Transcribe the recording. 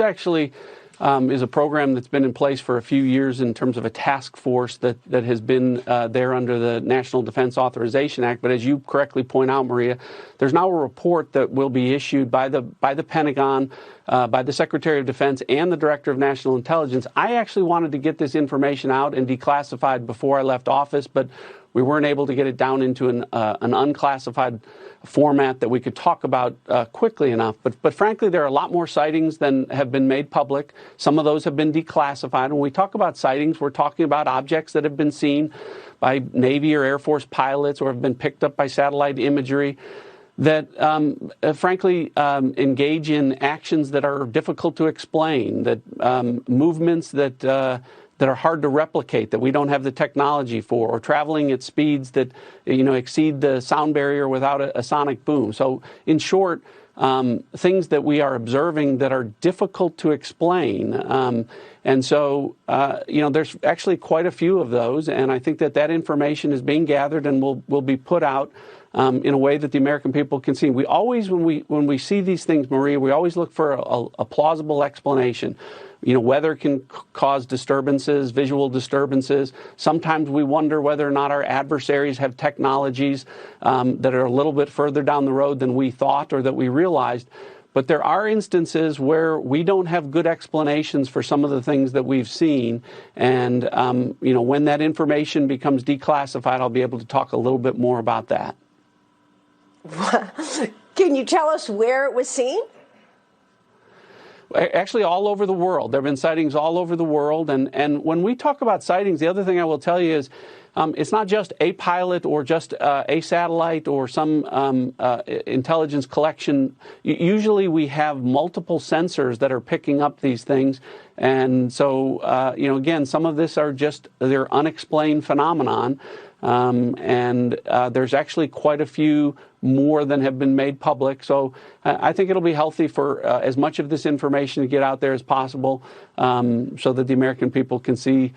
actually is a program that's been in place for a few years in terms of a task force that has been there under the National Defense Authorization Act. But as you correctly point out, Maria, there's now a report that will be issued by the Pentagon, by the Secretary of Defense and the Director of National Intelligence. I actually wanted to get this information out and declassified before I left office, but we weren't able to get it down into an unclassified format that we could talk about quickly enough. But frankly, there are a lot more sightings than have been made public. Some of those have been declassified. When we talk about sightings, we're talking about objects that have been seen by Navy or Air Force pilots or have been picked up by satellite imagery that, frankly, engage in actions that are difficult to explain, that movements that are hard to replicate, that we don't have the technology for, or traveling at speeds that, exceed the sound barrier without a sonic boom. So, in short, things that we are observing that are difficult to explain. And so, there's actually quite a few of those, and I think that information is being gathered and will be put out in a way that the American people can see. We always, when we see these things, Maria, we always look for a plausible explanation. Weather can cause disturbances, visual disturbances. Sometimes we wonder whether or not our adversaries have technologies that are a little bit further down the road than we thought or that we realized. But there are instances where we don't have good explanations for some of the things that we've seen. And, when that information becomes declassified, I'll be able to talk a little bit more about that. Can you tell us where it was seen? Actually, all over the world. There have been sightings all over the world. And when we talk about sightings, the other thing I will tell you is it's not just a pilot or just a satellite or some intelligence collection. Usually we have multiple sensors that are picking up these things. And so, again, some of this are just they're unexplained phenomenon. And there's actually quite a few more than have been made public. So I think it'll be healthy for as much of this information to get out there as possible so that the American people can see